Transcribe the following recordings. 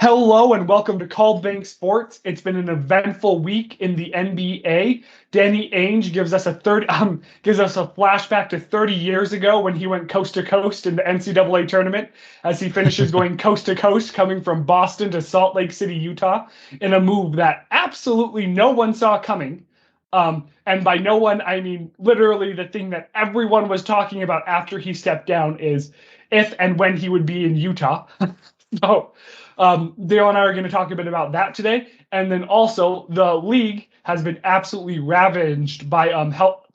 Hello and welcome to Called Bank Sports. It's been an eventful week in the NBA. Danny Ainge gives us a flashback to 30 years ago when he went coast to coast in the NCAA tournament as he finishes going coast to coast, coming from Boston to Salt Lake City, Utah, in a move that absolutely no one saw coming. And by no one, I mean literally the thing that everyone was talking about after he stepped down is if and when he would be in Utah. So Dale and I are going to talk a bit about that today. And then also, the league has been absolutely ravaged by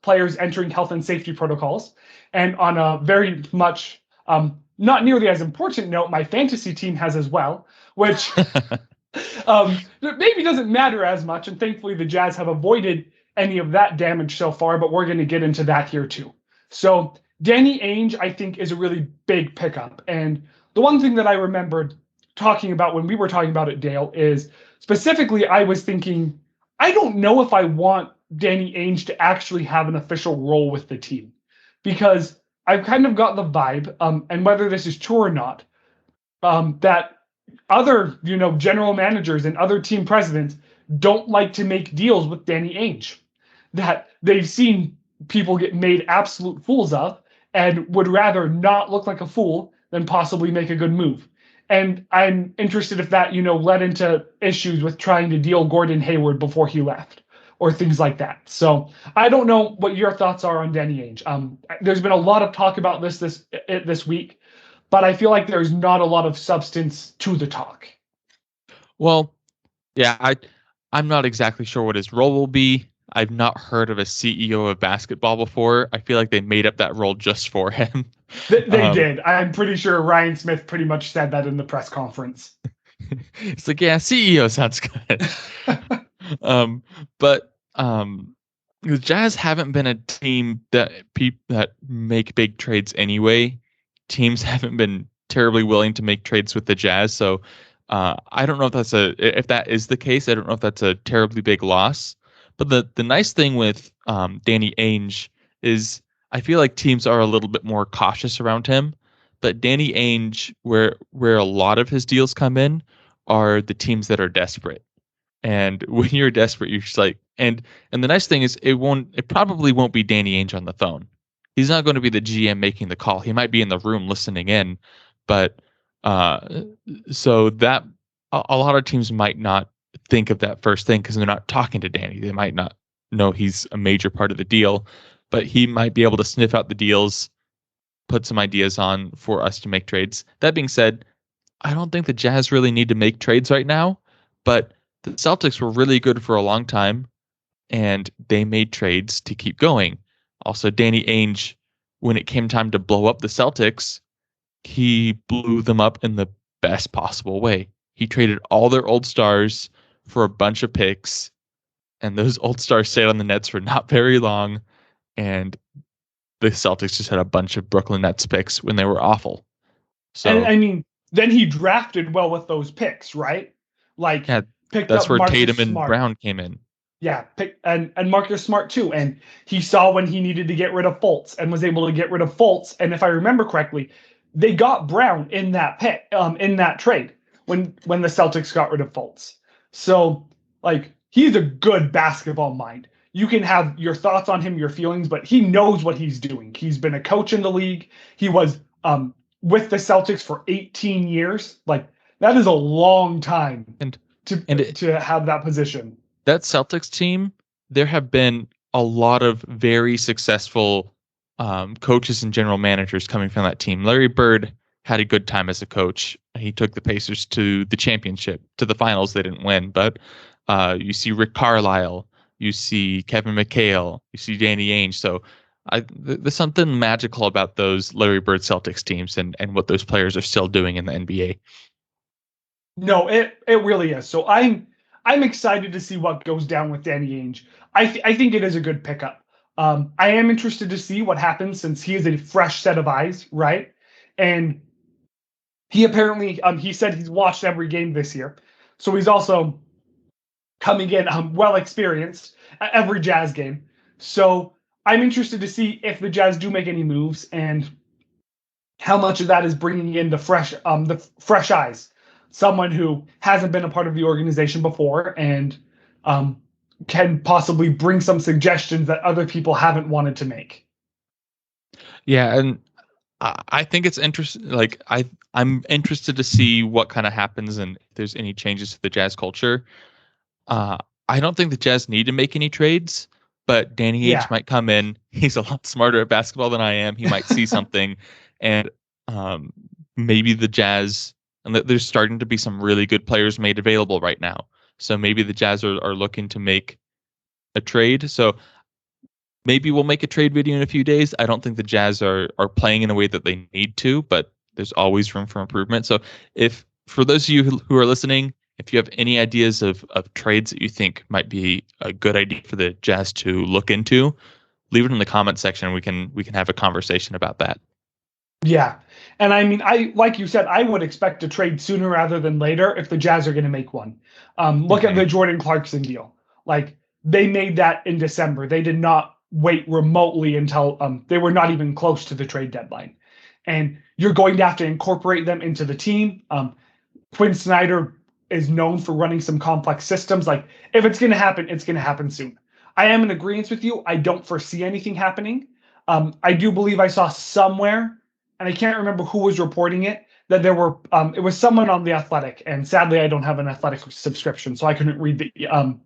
players entering health and safety protocols. And on a very much not nearly as important note, my fantasy team has as well, which maybe doesn't matter as much. And thankfully, the Jazz have avoided any of that damage so far, but we're going to get into that here too. So, Danny Ainge, I think, is a really big pickup. And the one thing that I remembered talking about when we were talking about it, Dale, is specifically I was thinking, I don't know if I want Danny Ainge to actually have an official role with the team, because I've kind of got the vibe, and whether this is true or not, that other, general managers and other team presidents don't like to make deals with Danny Ainge, that they've seen people get made absolute fools of and would rather not look like a fool than possibly make a good move. And I'm interested if that, led into issues with trying to deal Gordon Hayward before he left or things like that. So I don't know what your thoughts are on Danny Ainge. There's been a lot of talk about this week, but I feel like there's not a lot of substance to the talk. Well, yeah, I'm not exactly sure what his role will be. I've not heard of a CEO of basketball before. I feel like they made up that role just for him. They did. I'm pretty sure Ryan Smith pretty much said that in the press conference. It's like, yeah, CEO sounds good. But the Jazz haven't been a team that make big trades anyway. Teams haven't been terribly willing to make trades with the Jazz, so I don't know if that is the case. I don't know if that's a terribly big loss. But the nice thing with Danny Ainge is I feel like teams are a little bit more cautious around him. But Danny Ainge, where a lot of his deals come in, are the teams that are desperate. And when you're desperate, you're just like, and the nice thing is it probably won't be Danny Ainge on the phone. He's not going to be the GM making the call. He might be in the room listening in, but so that a lot of teams might not think of that first thing because they're not talking to Danny. They might not know he's a major part of the deal, but he might be able to sniff out the deals, put some ideas on for us to make trades. That being said, I don't think the Jazz really need to make trades right now, but the Celtics were really good for a long time, and they made trades to keep going. Also, Danny Ainge, when it came time to blow up the Celtics, he blew them up in the best possible way. He traded all their old stars for a bunch of picks, and those old stars stayed on the Nets for not very long, and the Celtics just had a bunch of Brooklyn Nets picks when they were awful. So, and I mean, then he drafted well with those picks, right? Like, yeah, picked that's up where Marcus Tatum and Smart. Brown came in. Yeah, and Marcus Smart too. And he saw when he needed to get rid of Fultz and was able to get rid of Fultz. And if I remember correctly, they got Brown in that in that trade when the Celtics got rid of Fultz. So, like, he's a good basketball mind. You can have your thoughts on him, your feelings, but he knows what he's doing. He's been a coach in the league. He was with the Celtics for 18 years. Like, that is a long time to have that position. That Celtics team, there have been a lot of very successful coaches and general managers coming from that team. Larry Bird had a good time as a coach. He took the Pacers to the championship, to the finals. They didn't win, but you see Rick Carlisle, you see Kevin McHale, you see Danny Ainge. So there's something magical about those Larry Bird Celtics teams and what those players are still doing in the NBA. No, it really is. So I'm excited to see what goes down with Danny Ainge. I think it is a good pickup. I am interested to see what happens since he is a fresh set of eyes, right? And he apparently he said he's watched every game this year, so he's also coming in well experienced at every Jazz game. So I'm interested to see if the Jazz do make any moves and how much of that is bringing in the fresh eyes. someone who hasn't been a part of the organization before and can possibly bring some suggestions that other people haven't wanted to make. Yeah, and I think it's interesting. Like I'm interested to see what kind of happens and if there's any changes to the Jazz culture. Uh, I don't think the Jazz need to make any trades, but Danny Ainge Yeah. might come in. He's a lot smarter at basketball than I am. He might see something, and um, maybe the Jazz. And there's starting to be some really good players made available right now. So maybe the Jazz are looking to make a trade. So maybe we'll make a trade video in a few days. I don't think the Jazz are playing in a way that they need to, but there's always room for improvement. So if for those of you who are listening, if you have any ideas of trades that you think might be a good idea for the Jazz to look into, leave it in the comment section. We can have a conversation about that. Yeah. And I mean, like you said, I would expect a trade sooner rather than later if the Jazz are going to make one. Look at the Jordan Clarkson deal. Like, they made that in December. They did not wait remotely until they were not even close to the trade deadline. And you're going to have to incorporate them into the team. Quinn Snyder is known for running some complex systems. Like, if it's going to happen, it's going to happen soon. I am in agreement with you. I don't foresee anything happening. I do believe I saw somewhere, and I can't remember who was reporting it, that there were it was someone on The Athletic, and sadly I don't have an Athletic subscription, so I couldn't read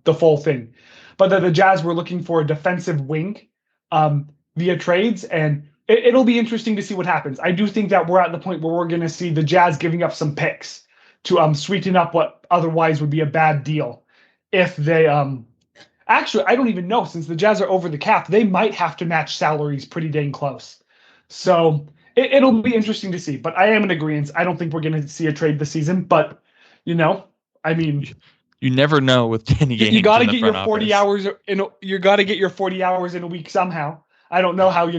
the full thing, but that the Jazz were looking for a defensive wing via trades, and it'll be interesting to see what happens. I do think that we're at the point where we're going to see the Jazz giving up some picks to sweeten up what otherwise would be a bad deal. If they actually, I don't even know, since the Jazz are over the cap, they might have to match salaries pretty dang close. So it'll be interesting to see. But I am in agreement. I don't think we're going to see a trade this season. But I mean, you never know with Danny Ainge. You got to get your 40 hours you got to get your 40 hours in a week somehow. I don't know how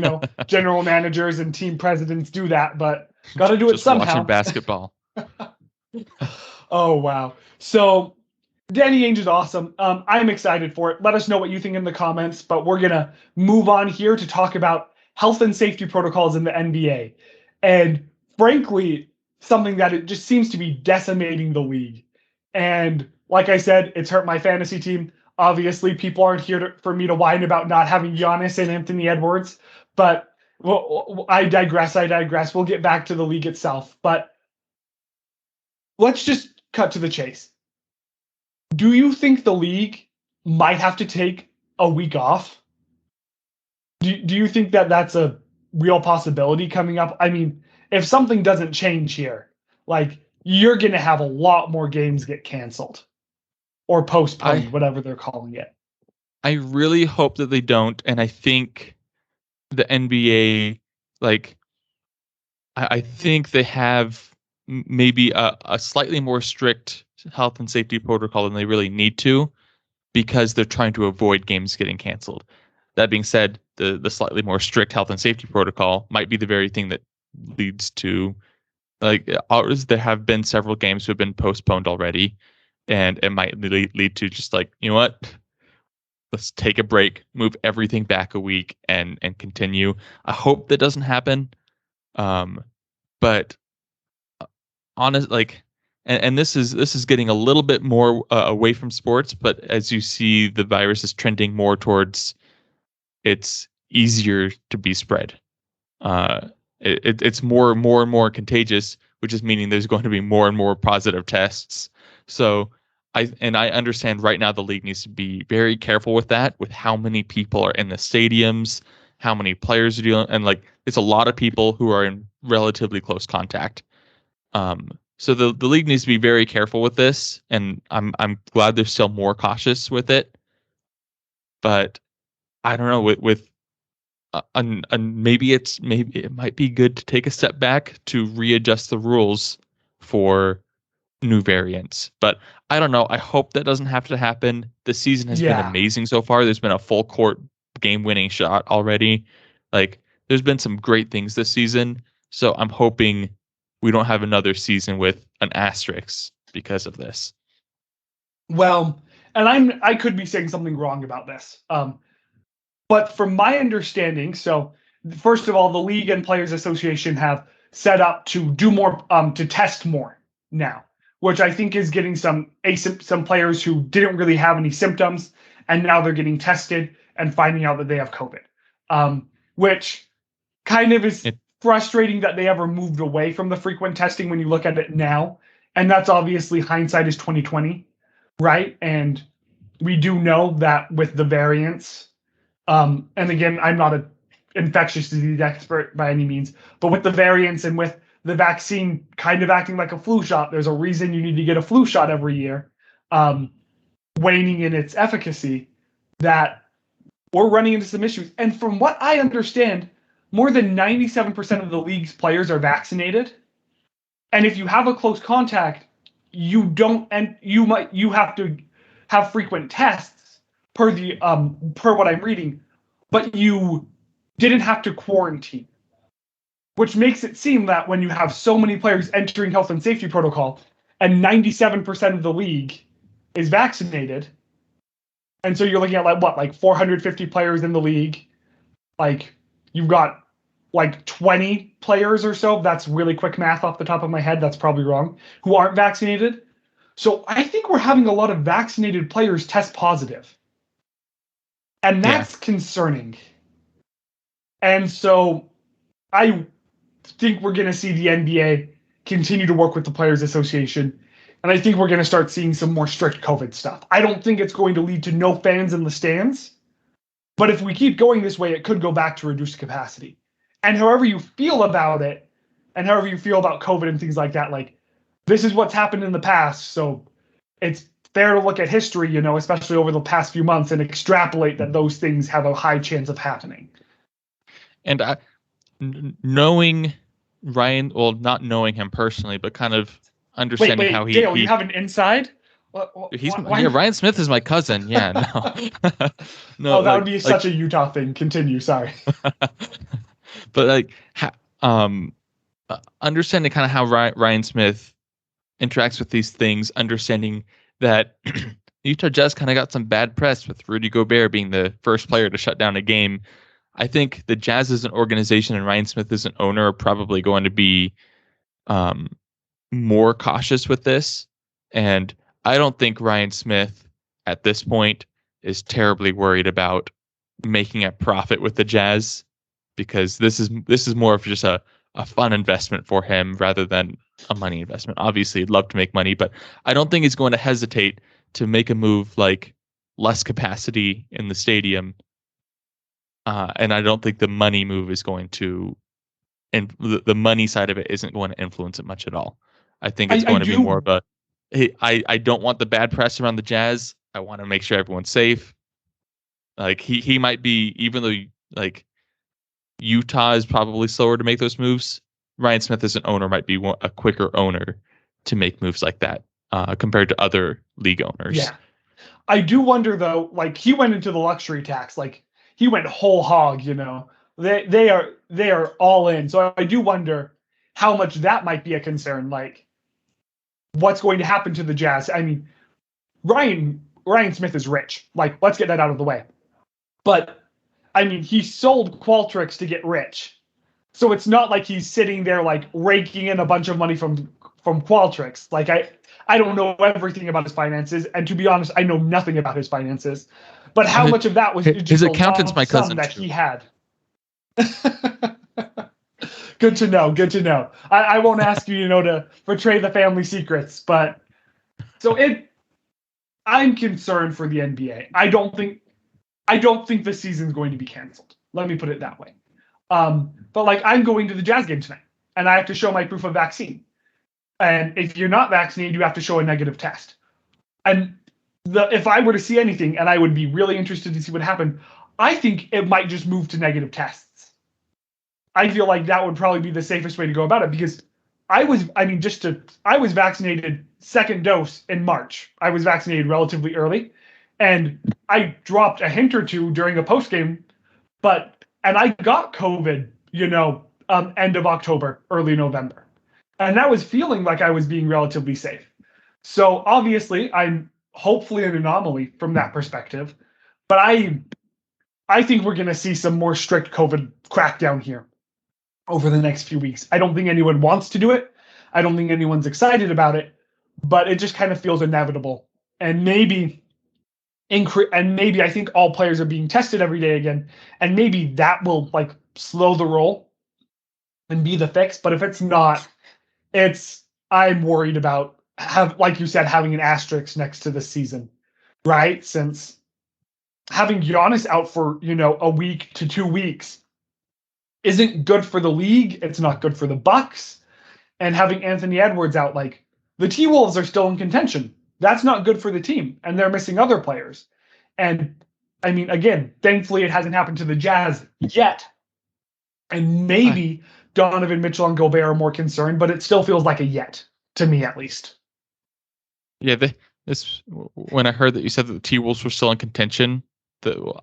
general managers and team presidents do that, but got to do it somehow. Watching basketball. Oh wow! So Danny Ainge is awesome. I'm excited for it. Let us know what you think in the comments. But we're gonna move on here to talk about health and safety protocols in the NBA, and frankly, something that it just seems to be decimating the league. And like I said, it's hurt my fantasy team. Obviously, people aren't here for me to whine about not having Giannis and Anthony Edwards. But I digress. We'll get back to the league itself. But let's just cut to the chase. Do you think the league might have to take a week off? Do you think that that's a real possibility coming up? I mean, if something doesn't change here, like, you're going to have a lot more games get canceled or postponed, whatever they're calling it. I really hope that they don't. And I think the NBA, I think they have maybe a slightly more strict health and safety protocol than they really need to, because they're trying to avoid games getting canceled. That being said, the slightly more strict health and safety protocol might be the very thing that leads to, there have been several games who have been postponed already, and it might lead to just what, let's take a break, move everything back a week, and continue. I hope that doesn't happen. But honest, and this is getting a little bit more away from sports, but as you see, the virus is trending more towards it's easier to be spread. It's more and more contagious, which is meaning there's going to be more and more positive tests. So I understand right now the league needs to be very careful with that, with how many people are in the stadiums, how many players are dealing, and it's a lot of people who are in relatively close contact. So the league needs to be very careful with this, and I'm glad they're still more cautious with it. But I don't know, with maybe it might be good to take a step back to readjust the rules for new variants. But I don't know. I hope that doesn't have to happen. The season has been amazing so far. There's been a full court game-winning shot already. There's been some great things this season. So I'm hoping we don't have another season with an asterisk because of this. Well, and I could be saying something wrong about this. But from my understanding, so first of all, the League and Players Association have set up to do more, to test more now, which I think is getting some players who didn't really have any symptoms, and now they're getting tested and finding out that they have COVID, which kind of is frustrating that they ever moved away from the frequent testing when you look at it now. And that's obviously hindsight is 2020, right? And we do know that with the variants, and again, I'm not an infectious disease expert by any means, but with the variants and with the vaccine kind of acting like a flu shot, there's a reason you need to get a flu shot every year, waning in its efficacy, that we're running into some issues. And from what I understand, more than 97% of the league's players are vaccinated. And if you have a close contact, you have to have frequent tests per what I'm reading, but you didn't have to quarantine, which makes it seem that when you have so many players entering health and safety protocol and 97% of the league is vaccinated, and so you're looking at like 450 players in the league, like you've got like 20 players or so, that's really quick math off the top of my head, that's probably wrong, who aren't vaccinated. So I think we're having a lot of vaccinated players test positive. And that's concerning. And so I think we're going to see the NBA continue to work with the Players Association. And I think we're going to start seeing some more strict COVID stuff. I don't think it's going to lead to no fans in the stands. But if we keep going this way, it could go back to reduced capacity. And however you feel about it, and however you feel about COVID and things like that, like, this is what's happened in the past. So it's fair to look at history, especially over the past few months, and extrapolate that those things have a high chance of happening. And knowing Ryan, well, not knowing him personally, but kind of understanding how he... Dale, you have an inside? Ryan Smith is my cousin. Yeah, no. No, that would be such a Utah thing. Continue, sorry. But understanding kind of how Ryan Smith interacts with these things, understanding that Utah Jazz kind of got some bad press with Rudy Gobert being the first player to shut down a game. I think the Jazz as an organization and Ryan Smith as an owner are probably going to be more cautious with this. And I don't think Ryan Smith at this point is terribly worried about making a profit with the Jazz, because this is more of just a fun investment for him rather than a money investment. Obviously, he'd love to make money, but I don't think he's going to hesitate to make a move like less capacity in the stadium. And I don't think the money move is going to, and the money side of it isn't going to influence it much at all. I think it's going to be more of a, hey, I don't want the bad press around the Jazz. I want to make sure everyone's safe. Like he might be, even though like Utah is probably slower to make those moves, Ryan Smith as an owner might be a quicker owner to make moves like that compared to other league owners. Yeah. I do wonder though, like he went into the luxury tax, like he went whole hog, they are all in. So I do wonder how much that might be a concern. Like what's going to happen to the Jazz? I mean, Ryan Smith is rich. Like, let's get that out of the way. But I mean, he sold Qualtrics to get rich. So it's not like he's sitting there like raking in a bunch of money from Qualtrics. Like I don't know everything about his finances, and to be honest, I know nothing about his finances. But how much of that was his accountant's my cousin that he had? Good to know. I won't ask you, to betray the family secrets, but so I'm concerned for the NBA. I don't think the season's going to be canceled. Let me put it that way. But like I'm going to the Jazz game tonight, and I have to show my proof of vaccine. And if you're not vaccinated, you have to show a negative test. And if I were to see anything, and I would be really interested to see what happened, I think it might just move to negative tests. I feel like that would probably be the safest way to go about it, because I was vaccinated second dose in March. I was vaccinated relatively early, and I dropped a hint or two during a post game, and I got COVID, end of October, early November. And that was feeling like I was being relatively safe. So obviously I'm hopefully an anomaly from that perspective, but I think we're going to see some more strict COVID crackdown here over the next few weeks. I don't think anyone wants to do it. I don't think anyone's excited about it, but it just kind of feels inevitable. And maybe I think all players are being tested every day again, and maybe that will like slow the roll and be the fix. But if it's not, I'm worried about like you said, having an asterisk next to the season, right? Since having Giannis out for a week to 2 weeks isn't good for the league. It's not good for the Bucks, and having Anthony Edwards out, like the T-Wolves are still in contention. That's not good for the team, and they're missing other players. And I mean, again, thankfully it hasn't happened to the Jazz yet. And maybe Donovan Mitchell and Gobert are more concerned, but it still feels like a yet to me, at least. Yeah, when I heard that you said that the T-Wolves were still in contention,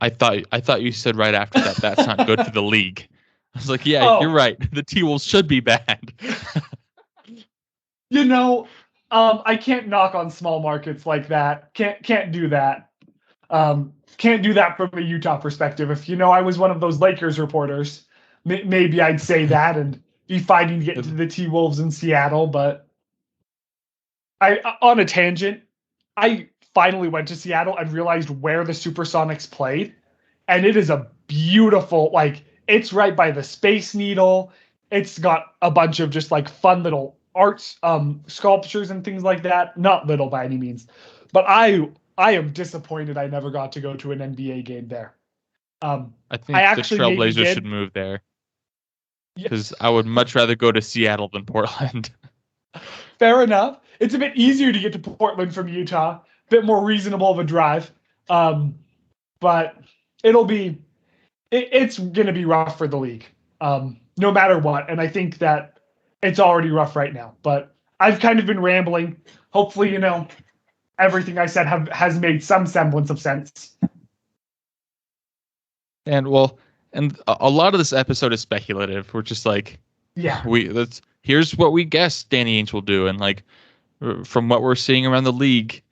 I thought you said right after that that's not good for the league. I was like, yeah, You're right. The T-Wolves should be bad. I can't knock on small markets like that. Can't do that. Can't do that from a Utah perspective. If I was one of those Lakers reporters, maybe I'd say that and be fighting to get into the T-Wolves in Seattle. But on a tangent, I finally went to Seattle and realized where the Supersonics played, and it is a beautiful, it's right by the Space Needle. It's got a bunch of just fun little arts, sculptures and things like that. Not little by any means, but I am disappointed I never got to go to an NBA game there. I think the Trailblazers should move there, because I would much rather go to Seattle than Portland. Fair enough. It's a bit easier to get to Portland from Utah, a bit more reasonable of a drive, but it's going to be rough for the league, no matter what. And I think that it's already rough right now. But I've kind of been rambling. Hopefully, everything I said has made some semblance of sense. And a lot of this episode is speculative. We're just here's what we guess Danny Ainge will do, and from what we're seeing around the league,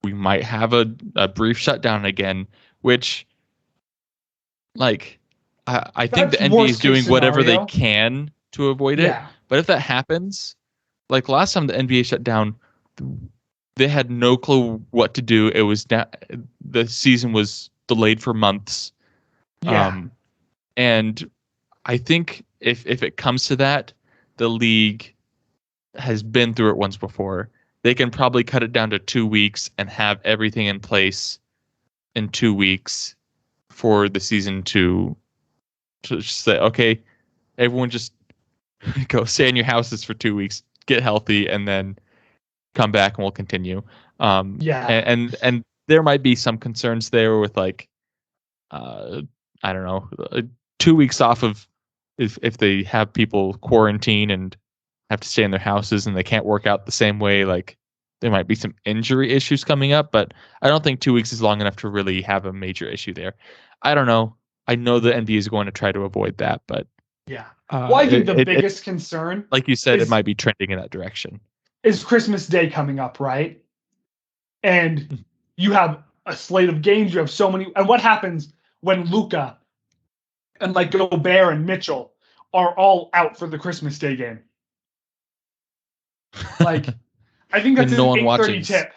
we might have a brief shutdown again, which I think the NBA is doing whatever they can to avoid it. But if that happens, last time the NBA shut down, they had no clue what to do. It was the season was delayed for months. And I think if it comes to that, the league has been through it once before. They can probably cut it down to 2 weeks and have everything in place in 2 weeks for the season to just say, okay, everyone just go stay in your houses for 2 weeks, get healthy, and then come back and we'll continue. And there might be some concerns there with I don't know, 2 weeks off of if they have people quarantine and have to stay in their houses and they can't work out the same way, there might be some injury issues coming up, but I don't think 2 weeks is long enough to really have a major issue there. I don't know. I know the NBA is going to try to avoid that, but well, I think the biggest concern, like you said, it might be trending in that direction, is Christmas Day coming up, right? And you have a slate of games. You have so many. And what happens when Luka and Gobert and Mitchell are all out for the Christmas Day game? I think that's an 8:30 tip.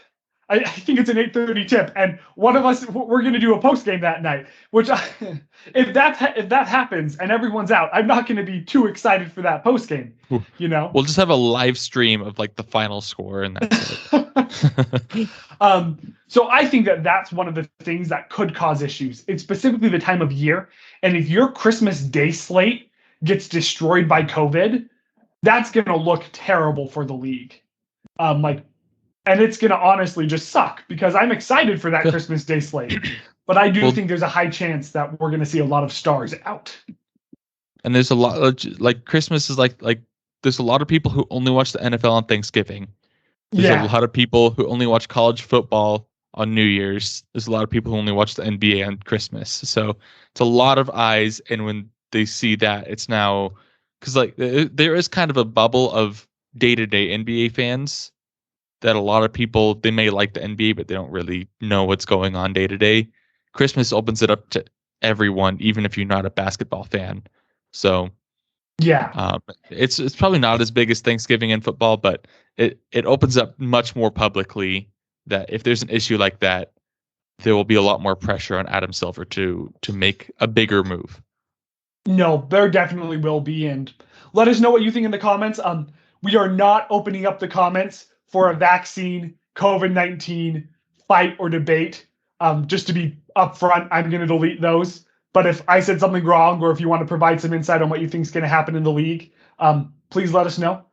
I think it's an 8:30 tip, and one of us, we're going to do a post game that night. Which, if that happens and everyone's out, I'm not going to be too excited for that post game. We'll just have a live stream of the final score, and that's it. So I think that's one of the things that could cause issues. It's specifically the time of year, and if your Christmas Day slate gets destroyed by COVID, that's going to look terrible for the league. And it's going to honestly just suck, because I'm excited for that Christmas Day slate. But I do think there's a high chance that we're going to see a lot of stars out. And there's a lot of, Christmas is there's a lot of people who only watch the NFL on Thanksgiving. There's a lot of people who only watch college football on New Year's. There's a lot of people who only watch the NBA on Christmas. So it's a lot of eyes. And when they see that, it's now, because there is kind of a bubble of day-to-day NBA fans that a lot of people, they may like the NBA, but they don't really know what's going on day to day. Christmas opens it up to everyone, even if you're not a basketball fan. So Yeah. It's probably not as big as Thanksgiving in football, but it opens up much more publicly that if there's an issue like that, there will be a lot more pressure on Adam Silver to make a bigger move. No, there definitely will be, and let us know what you think in the comments. We are not opening up the comments for a vaccine, COVID-19 fight or debate. Just to be upfront, I'm going to delete those. But if I said something wrong, or if you want to provide some insight on what you think is going to happen in the league, please let us know.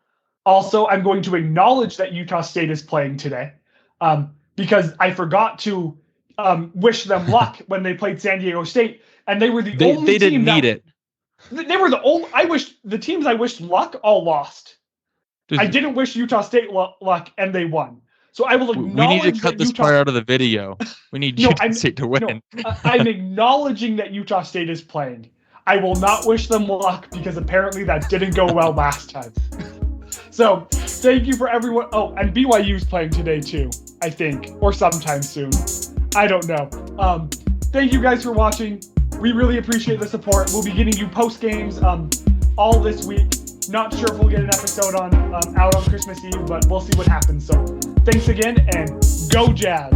Also, I'm going to acknowledge that Utah State is playing today, because I forgot to wish them luck when they played San Diego State, and they were the only They didn't team need it. They were the only. The teams I wished luck all lost. I didn't wish Utah State luck, and they won. So I will acknowledge. We need to cut this part out of the video. We need Utah State to win. No, I'm acknowledging that Utah State is playing. I will not wish them luck because apparently that didn't go well last time. So thank you for everyone. Oh, and BYU's playing today too, I think, or sometime soon. I don't know. Thank you guys for watching. We really appreciate the support. We'll be getting you post games all this week. Not sure if we'll get an episode out on Christmas Eve, but we'll see what happens. So thanks again, and go Jazz.